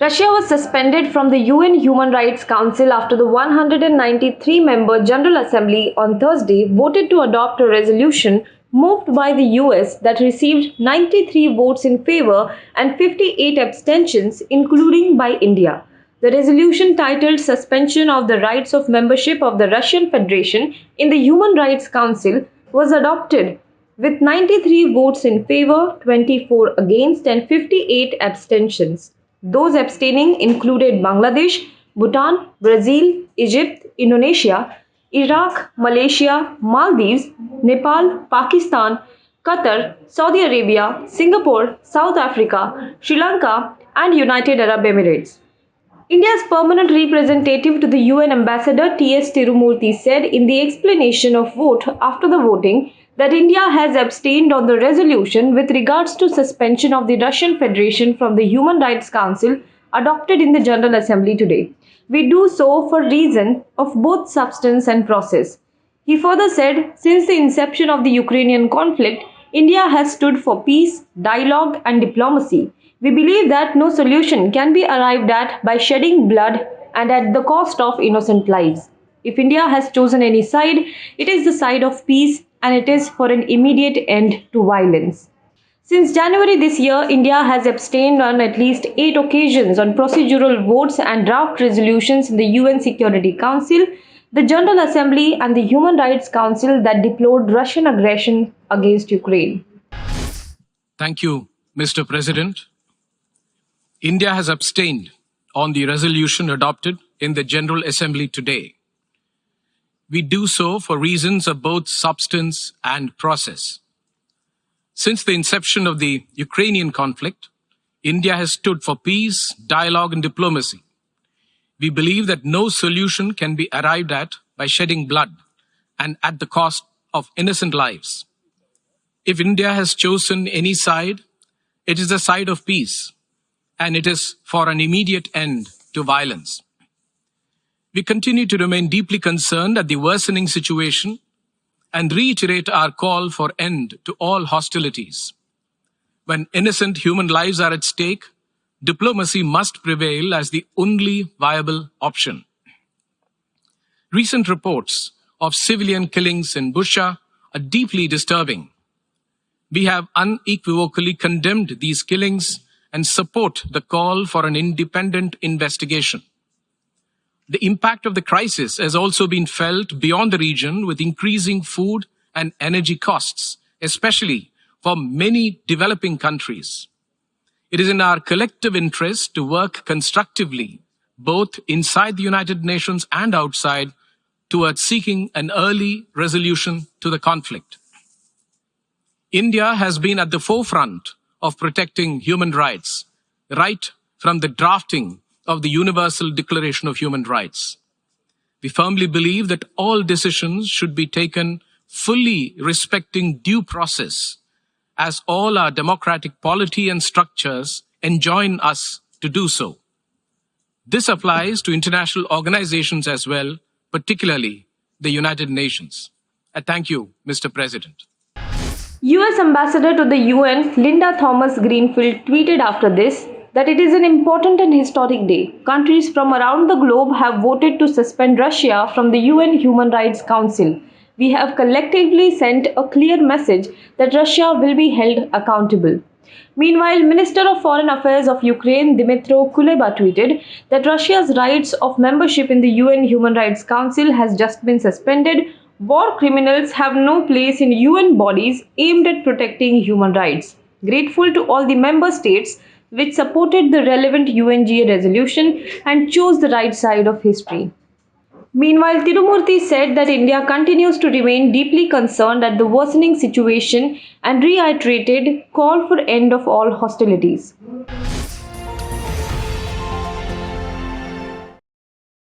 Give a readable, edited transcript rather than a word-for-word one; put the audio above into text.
Russia was suspended from the UN Human Rights Council after the 193-member General Assembly on Thursday voted to adopt a resolution moved by the US that received 93 votes in favor and 58 abstentions, including by India. The resolution, titled Suspension of the Rights of Membership of the Russian Federation in the Human Rights Council, was adopted with 93 votes in favor, 24 against, and 58 abstentions. Those abstaining included Bangladesh, Bhutan, Brazil, Egypt, Indonesia, Iraq, Malaysia, Maldives, Nepal, Pakistan, Qatar, Saudi Arabia, Singapore, South Africa, Sri Lanka, and United Arab Emirates. India's permanent representative to the UN Ambassador T.S. Tirumurti said in the explanation of vote after the voting that India has abstained on the resolution with regards to suspension of the Russian Federation from the Human Rights Council adopted in the General Assembly today. We do so for reason of both substance and process. He further said, since the inception of the Ukrainian conflict, India has stood for peace, dialogue, and diplomacy. We believe that no solution can be arrived at by shedding blood and at the cost of innocent lives. If India has chosen any side, it is the side of peace, and it is for an immediate end to violence. Since January this year, India has abstained on at least 8 occasions on procedural votes and draft resolutions in the UN Security Council, the General Assembly, and the Human Rights Council that deplored Russian aggression against Ukraine. Thank you, Mr. President. India has abstained on the resolution adopted in the General Assembly today. We do so for reasons of both substance and process. Since the inception of the Ukrainian conflict, India has stood for peace, dialogue, and diplomacy. We believe that no solution can be arrived at by shedding blood and at the cost of innocent lives. If India has chosen any side, it is the side of peace, and it is for an immediate end to violence. We continue to remain deeply concerned at the worsening situation and reiterate our call for end to all hostilities. When innocent human lives are at stake, diplomacy must prevail as the only viable option. Recent reports of civilian killings in Bucha are deeply disturbing. We have unequivocally condemned these killings and support the call for an independent investigation. The impact of the crisis has also been felt beyond the region with increasing food and energy costs, especially for many developing countries. It is in our collective interest to work constructively, both inside the United Nations and outside, towards seeking an early resolution to the conflict. India has been at the forefront of protecting human rights, right from the drafting of the Universal Declaration of Human Rights. We firmly believe that all decisions should be taken fully respecting due process, as all our democratic polity and structures enjoin us to do so. This applies to international organizations as well, particularly the United Nations. I thank you, Mr. President. US Ambassador to the UN, Linda Thomas-Greenfield, tweeted after this that it is an important and historic day. Countries from around the globe have voted to suspend Russia from the UN Human Rights Council. We have collectively sent a clear message that Russia will be held accountable. Meanwhile, Minister of Foreign Affairs of Ukraine, Dmytro Kuleba, tweeted that Russia's rights of membership in the UN Human Rights Council has just been suspended. War criminals have no place in UN bodies aimed at protecting human rights. Grateful to all the member states which supported the relevant UNGA resolution and chose the right side of history. Meanwhile, Tirumurti said that India continues to remain deeply concerned at the worsening situation and reiterated call for end of all hostilities.